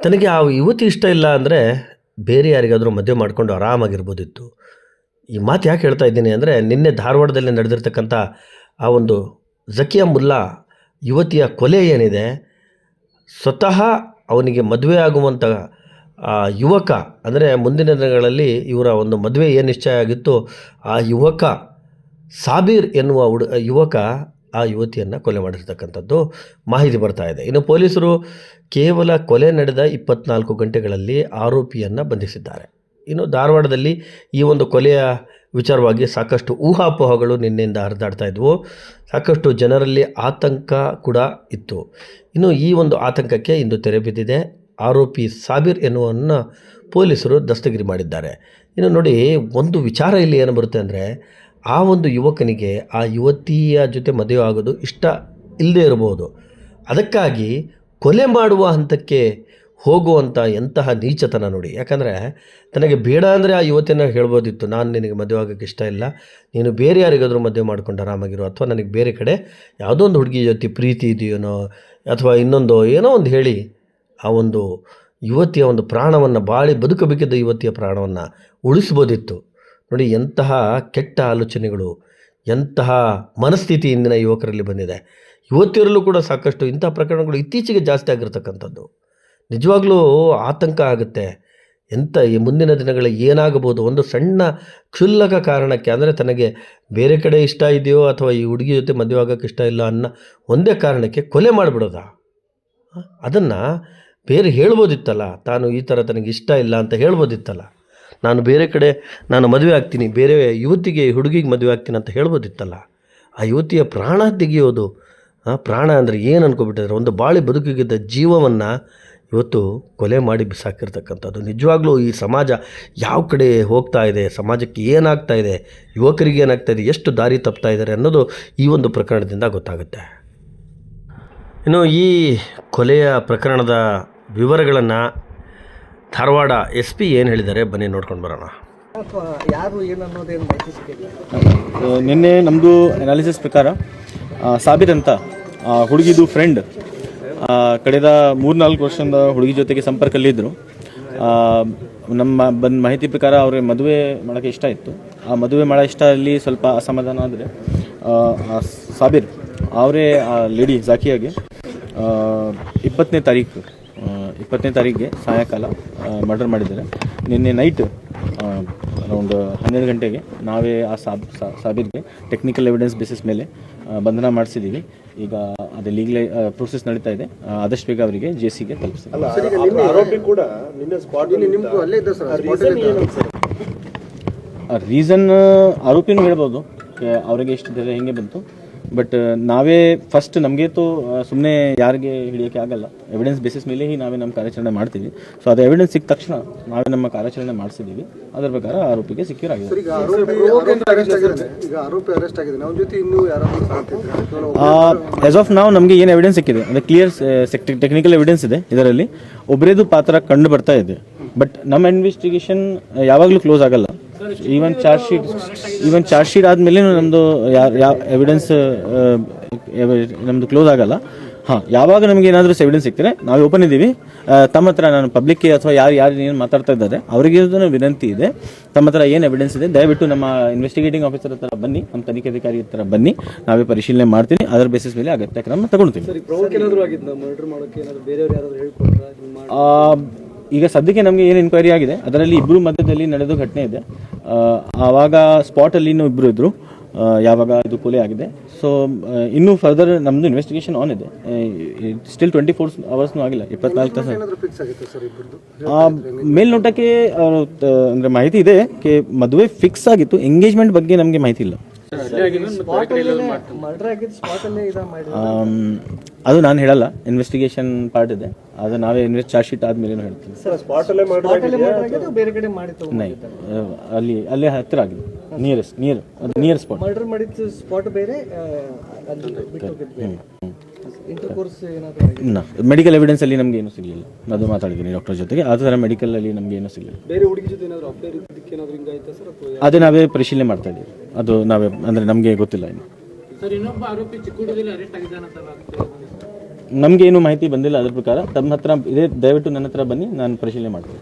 ತನಗೆ ಆ ಯುವತಿ ಇಷ್ಟ ಇಲ್ಲ ಅಂದರೆ ಬೇರೆ ಯಾರಿಗಾದರೂ ಮದುವೆ ಮಾಡಿಕೊಂಡು ಆರಾಮಾಗಿರ್ಬೋದಿತ್ತು. ಈ ಮಾತು ಯಾಕೆ ಹೇಳ್ತಾ ಇದ್ದೀನಿ ಅಂದರೆ, ನಿನ್ನೆ ಧಾರವಾಡದಲ್ಲಿ ನಡೆದಿರ್ತಕ್ಕಂಥ ಆ ಒಂದು ಝಕಿಯಾ ಮುಲ್ಲಾ ಯುವತಿಯ ಕೊಲೆ ಏನಿದೆ, ಸ್ವತಃ ಅವನಿಗೆ ಮದುವೆ ಆಗುವಂಥ ಯುವಕ, ಅಂದರೆ ಮುಂದಿನ ದಿನಗಳಲ್ಲಿ ಇವರ ಒಂದು ಮದುವೆ ಏನು ನಿಶ್ಚಯ ಆಗಿತ್ತು, ಆ ಯುವಕ ಸಾಬೀರ್ ಎನ್ನುವ ಯುವಕ ಆ ಯುವತಿಯನ್ನು ಕೊಲೆ ಮಾಡಿರ್ತಕ್ಕಂಥದ್ದು ಮಾಹಿತಿ ಬರ್ತಾ ಇದೆ. ಇನ್ನು ಪೊಲೀಸರು ಕೇವಲ ಕೊಲೆ ನಡೆದ 24 ಗಂಟೆಗಳಲ್ಲಿ ಆರೋಪಿಯನ್ನು ಬಂಧಿಸಿದ್ದಾರೆ. ಇನ್ನು ಧಾರವಾಡದಲ್ಲಿ ಈ ಒಂದು ಕೊಲೆಯ ವಿಚಾರವಾಗಿ ಸಾಕಷ್ಟು ಊಹಾಪೋಹಗಳು ನಿನ್ನೆಯಿಂದ ಹರಿದಾಡ್ತಾ ಇದ್ವು. ಸಾಕಷ್ಟು ಜನರಲ್ಲಿ ಆತಂಕ ಕೂಡ ಇತ್ತು. ಇನ್ನು ಈ ಒಂದು ಆತಂಕಕ್ಕೆ ಇಂದು ತೆರೆ ಬಿದ್ದಿದೆ. ಆರೋಪಿ ಸಾಬೀರ್ ಎನ್ನುವನ್ನು ಪೊಲೀಸರು ದಸ್ತಗಿರಿ ಮಾಡಿದ್ದಾರೆ. ಇನ್ನು ನೋಡಿ, ಒಂದು ವಿಚಾರ ಇಲ್ಲಿ ಏನು ಬರುತ್ತೆ ಅಂದರೆ, ಆ ಒಂದು ಯುವಕನಿಗೆ ಆ ಯುವತಿಯ ಜೊತೆ ಮದುವೆ ಆಗೋದು ಇಷ್ಟ ಇಲ್ಲದೇ ಇರಬಹುದು. ಅದಕ್ಕಾಗಿ ಕೊಲೆ ಮಾಡುವ ಹಂತಕ್ಕೆ ಹೋಗುವಂಥ ಎಂತಹ ನೀಚತನ ನೋಡಿ. ಯಾಕಂದರೆ ತನಗೆ ಬೇಡ ಅಂದರೆ ಆ ಯುವತಿಯನ್ನು ಹೇಳ್ಬೋದಿತ್ತು, ನಾನು ನಿನಗೆ ಮದುವೆ ಆಗೋಕ್ಕೆ ಇಷ್ಟ ಇಲ್ಲ, ನೀನು ಬೇರೆ ಯಾರಿಗಾದರೂ ಮದುವೆ ಮಾಡ್ಕೊಂಡು ಆರಾಮಾಗಿರು, ಅಥವಾ ನನಗೆ ಬೇರೆ ಕಡೆ ಯಾವುದೋ ಒಂದು ಹುಡುಗಿ ಜೊತೆ ಪ್ರೀತಿ ಇದೆಯೇನೋ ಅಥವಾ ಇನ್ನೊಂದು ಏನೋ ಒಂದು ಹೇಳಿ ಆ ಒಂದು ಯುವತಿಯ ಒಂದು ಪ್ರಾಣವನ್ನು, ಬಾಳಿ ಬದುಕಬೇಕಿದ್ದ ಯುವತಿಯ ಪ್ರಾಣವನ್ನು ಉಳಿಸ್ಬೋದಿತ್ತು. ನೋಡಿ, ಎಂತಹ ಕೆಟ್ಟ ಆಲೋಚನೆಗಳು, ಎಂತಹ ಮನಸ್ಥಿತಿ ಇಂದಿನ ಯುವಕರಲ್ಲಿ ಬಂದಿದೆ. ಯುವತಿಯರಲ್ಲೂ ಕೂಡ ಸಾಕಷ್ಟು ಇಂಥ ಪ್ರಕರಣಗಳು ಇತ್ತೀಚೆಗೆ ಜಾಸ್ತಿ ಆಗಿರ್ತಕ್ಕಂಥದ್ದು. ನಿಜವಾಗ್ಲೂ ಆತಂಕ ಆಗುತ್ತೆ. ಈ ಮುಂದಿನ ದಿನಗಳಲ್ಲಿ ಏನಾಗಬಹುದು, ಒಂದು ಸಣ್ಣ ಕ್ಷುಲ್ಲಕ ಕಾರಣಕ್ಕೆ, ಅಂದರೆ ತನಗೆ ಬೇರೆ ಕಡೆ ಇಷ್ಟ ಇದೆಯೋ ಅಥವಾ ಈ ಹುಡುಗಿ ಜೊತೆ ಮದುವೆ ಆಗೋಕ್ಕೆ ಇಷ್ಟ ಇಲ್ಲ ಅನ್ನೋ ಒಂದೇ ಕಾರಣಕ್ಕೆ ಕೊಲೆ ಮಾಡಿಬಿಡೋದಾ? ಅದನ್ನು ಬೇರೆ ಹೇಳ್ಬೋದಿತ್ತಲ್ಲ, ತಾನು ಈ ಥರ ತನಗೆ ಇಷ್ಟ ಇಲ್ಲ ಅಂತ ಹೇಳ್ಬೋದಿತ್ತಲ್ಲ, ನಾನು ಬೇರೆ ಕಡೆ ನಾನು ಮದುವೆ ಆಗ್ತೀನಿ, ಬೇರೆ ಹುಡುಗಿಗೆ ಮದುವೆ ಆಗ್ತೀನಿ ಅಂತ ಹೇಳ್ಬೋದಿತ್ತಲ್ಲ. ಆ ಯುವತಿಯ ಪ್ರಾಣ ತೆಗೆಯೋದು, ಪ್ರಾಣ ಅಂದರೆ ಏನು ಅನ್ಕೊಬಿಟ್ಟಿದ್ರೆ, ಒಂದು ಬಾಳಿ ಬದುಕಿಗಿದ್ದ ಜೀವವನ್ನು ಇವತ್ತು ಕೊಲೆ ಮಾಡಿ ಬಿಸಾಕಿರ್ತಕ್ಕಂಥದ್ದು. ನಿಜವಾಗ್ಲೂ ಈ ಸಮಾಜ ಯಾವ ಕಡೆ ಹೋಗ್ತಾ ಇದೆ, ಸಮಾಜಕ್ಕೆ ಏನಾಗ್ತಾ ಇದೆ, ಯುವಕರಿಗೆ ಏನಾಗ್ತಾ ಇದೆ, ಎಷ್ಟು ದಾರಿ ತಪ್ತಾ ಇದ್ದಾರೆ ಅನ್ನೋದು ಈ ಒಂದು ಪ್ರಕರಣದಿಂದ ಗೊತ್ತಾಗುತ್ತೆ. ಇನ್ನು ಈ ಕೊಲೆಯ ಪ್ರಕರಣದ ವಿವರಗಳನ್ನು ಧಾರವಾಡ SP ಏನು ಹೇಳಿದ್ದಾರೆ ಬನ್ನಿ ನೋಡ್ಕೊಂಡು ಬರೋಣ. ನಿನ್ನೆ ನಮ್ಮದು ಅನಾಲಿಸಿಸ್ ಪ್ರಕಾರ ಸಾಬೀರ್ ಅಂತ ಹುಡುಗಿದು ಫ್ರೆಂಡ್ ಕಳೆದ 3-4 ವರ್ಷದಿಂದ ಹುಡುಗಿ ಜೊತೆಗೆ ಸಂಪರ್ಕದಲ್ಲಿದ್ದರು. ನಮ್ಮ ಮಾಹಿತಿ ಪ್ರಕಾರ ಅವ್ರಿಗೆ ಮದುವೆ ಮಾಡೋಕ್ಕೆ ಇಷ್ಟ ಇತ್ತು. ಆ ಮದುವೆ ಮಾಡೋ ಇಷ್ಟ ಅಲ್ಲಿ ಸ್ವಲ್ಪ ಅಸಮಾಧಾನ ಆದರೆ ಸಾಬೀರ್ ಅವರೇ ಆ ಲೇಡಿ ಝಾಕಿಯಾಗೆ 20ನೇ ತಾರೀಕಿಗೆ ಸಾಯಂಕಾಲ ಮರ್ಡರ್ ಮಾಡಿದ್ದಾರೆ. ನಿನ್ನೆ ನೈಟ್ ಅರೌಂಡ್ 12 ಗಂಟೆಗೆ ನಾವೇ ಆ ಸಾಬೀರ್ಗೆ ಟೆಕ್ನಿಕಲ್ ಎವಿಡೆನ್ಸ್ ಬೇಸಿಸ್ ಮೇಲೆ ಬಂಧನ ಮಾಡಿಸಿದ್ದೀವಿ. ಈಗ ಅದೇ ಲೀಗಲ್ ಪ್ರೊಸೆಸ್ ನಡೀತಾ ಇದೆ. ಆದಷ್ಟು ಬೇಗ ಅವರಿಗೆ ಜೆಸಿಗೆ ತಲುಪಿಸ್ತೀವಿ. ರೀಸನ್ ಆರೋಪಿನೂ ಹೇಳ್ಬೋದು, ಅವರಿಗೆ ಎಷ್ಟು ಧೈರ್ಯ ಹೆಂಗೆ ಬಂತು. ಬಟ್ ನಾವೇ ಫಸ್ಟ್ ನಮಗೇತು ಸುಮ್ಮನೆ ಯಾರಿಗೆ ಹಿಡಿಯೋಕ್ಕೆ ಆಗಲ್ಲ, ಎವಿಡೆನ್ಸ್ ಬೇಸಿಸ್ ಮೇಲೆ ನಾವೇ ನಮ್ಮ ಕಾರ್ಯಾಚರಣೆ ಮಾಡ್ತೀವಿ. ಸೊ ಅದು ಎವಿಡೆನ್ಸ್ ಸಿಕ್ಕ ತಕ್ಷಣ ನಾವೇ ನಮ್ಮ ಕಾರ್ಯಾಚರಣೆ ಮಾಡಿಸಿದ್ದೀವಿ. ಅದರ ಪ್ರಕಾರ ಆರೋಪಿಗೆ ಸಿಕ್ಯೂರ್ ಆಗಿದೆ. ಆಸ್ ಆಫ್ ನಾವು ನಮಗೆ ಏನು ಎವಿಡೆನ್ಸ್ ಸಿಕ್ಕಿದೆ ಅಂದರೆ ಕ್ಲಿಯರ್ ಟೆಕ್ನಿಕಲ್ ಎವಿಡೆನ್ಸ್ ಇದೆ. ಇದರಲ್ಲಿ ಒಬ್ಬರೇದು ಪಾತ್ರ ಕಂಡು ಬರ್ತಾ ಇದೆ. ಬಟ್ ನಮ್ಮ ಇನ್ವೆಸ್ಟಿಗೇಷನ್ ಯಾವಾಗಲೂ ಕ್ಲೋಸ್ ಆಗಲ್ಲ. ಈವನ್ ಚಾರ್ಜ್ ಶೀಟ್ ಆದಮೇಲೆ ನಮ್ಮದು ಯಾವ ಎವಿಡೆನ್ಸ್ ನಮ್ಮದು ಕ್ಲೋಸ್ ಆಗಲ್ಲ. ಯಾವಾಗ ನಮಗೆ ಏನಾದರೂ ಎವಿಡೆನ್ಸ್ ಸಿಗ್ತಾರೆ ನಾವು ಓಪನ್ ಇದ್ದೀವಿ. ತಮ್ಮ ಹತ್ರ ನಾನು ಪಬ್ಲಿಕ್ಗೆ ಅಥವಾ ಯಾರು ಏನು ಮಾತಾಡ್ತಾ ಇದ್ದಾರೆ ಅವರಿಗೆ ವಿನಂತಿ ಇದೆ, ತಮ್ಮ ಹತ್ರ ಏನು ಎವಿಡೆನ್ಸ್ ಇದೆ ದಯವಿಟ್ಟು ನಮ್ಮ ಇನ್ವೆಸ್ಟಿಗೇಟಿಂಗ್ ಆಫೀಸರ್ ಹತ್ರ ಬನ್ನಿ, ನಮ್ಮ ತನಿಖಾಧಿಕಾರಿ ಹತ್ರ ಬನ್ನಿ, ನಾವೇ ಪರಿಶೀಲನೆ ಮಾಡ್ತೀನಿ. ಅದರ ಬೇಸಿಸ್ ಮೇಲೆ ಅಗತ್ಯ ಕ್ರಮ ತಗೊಳ್ತೀವಿ. ಈಗ ಸದ್ಯಕ್ಕೆ ನಮಗೆ ಏನು ಎನ್ಕ್ವೈರಿ ಆಗಿದೆ ಅದರಲ್ಲಿ ಇಬ್ಬರು ಮಧ್ಯದಲ್ಲಿ ನಡೆದ ಘಟನೆ ಇದೆ. ಆವಾಗ ಸ್ಪಾಟಲ್ಲಿ ಇನ್ನೂ ಇಬ್ಬರು ಇದ್ದರು ಯಾವಾಗ ಇದು ಕೊಲೆ ಆಗಿದೆ. ಸೊ ಇನ್ನೂ ಫರ್ದರ್ ನಮ್ಮದು ಇನ್ವೆಸ್ಟಿಗೇಷನ್ ಆನ್ ಇದೆ. ಸ್ಟಿಲ್ 24 ಅವರ್ಸ್ನೂ ಆಗಿಲ್ಲ, 24 ತಾಸು. ಮೇಲ್ನೋಟಕ್ಕೆ ಅಂದರೆ ಮಾಹಿತಿ ಇದೆ ಕೆ ಮದುವೆ ಫಿಕ್ಸ್ ಆಗಿತ್ತು, ಎಂಗೇಜ್ಮೆಂಟ್ ಬಗ್ಗೆ ನಮಗೆ ಮಾಹಿತಿ ಇಲ್ಲ. ಅದು ನಾನು ಹೇಳಲ್ಲ, ಇನ್ವೆಸ್ಟಿಗೇಷನ್ ಪಾರ್ಟ್ ಇದೆ, ಅದು ನಾವೇ ಚಾರ್ಜ್ ಶೀಟ್ ಆದ್ಮೇಲೆ ಹೇಳ್ತೀವಿ. ಅಲ್ಲೇ ಹತ್ತಿರ ಆಗಿದೆ, ನಿಯರ್ ಸ್ಪಾಟ್. ಮೆಡಿಕಲ್ ಎವಿಡೆನ್ಸ್ ಅಲ್ಲಿ ನಮ್ಗೆ ಏನು ಸಿಗಲಿಲ್ಲ. ಅದು ಮಾತಾಡಿದ್ದೀನಿ ಡಾಕ್ಟರ್ ಜೊತೆಗೆ, ಆ ಥರ ಮೆಡಿಕಲ್ ಅಲ್ಲಿ ನಮ್ಗೆ ಏನು ಸಿಗಲಿಲ್ಲ. ಅದೇ ನಾವೇ ಪರಿಶೀಲನೆ ಮಾಡ್ತಾ ಇದ್ದೀವಿ. ಅದು ನಾವೇ ಅಂದ್ರೆ ನಮಗೆ ಗೊತ್ತಿಲ್ಲ ಇನ್ನು. ನಮಗೆ ಏನು ಮಾಹಿತಿ ಬಂದಿಲ್ಲ ಅದ್ರ ಪ್ರಕಾರ ತಮ್ಮ ಹತ್ರ ಇದೇ ದಯವಿಟ್ಟು ನನ್ನ ಹತ್ರ ಬನ್ನಿ ನಾನು ಪರಿಶೀಲನೆ ಮಾಡ್ತೀನಿ.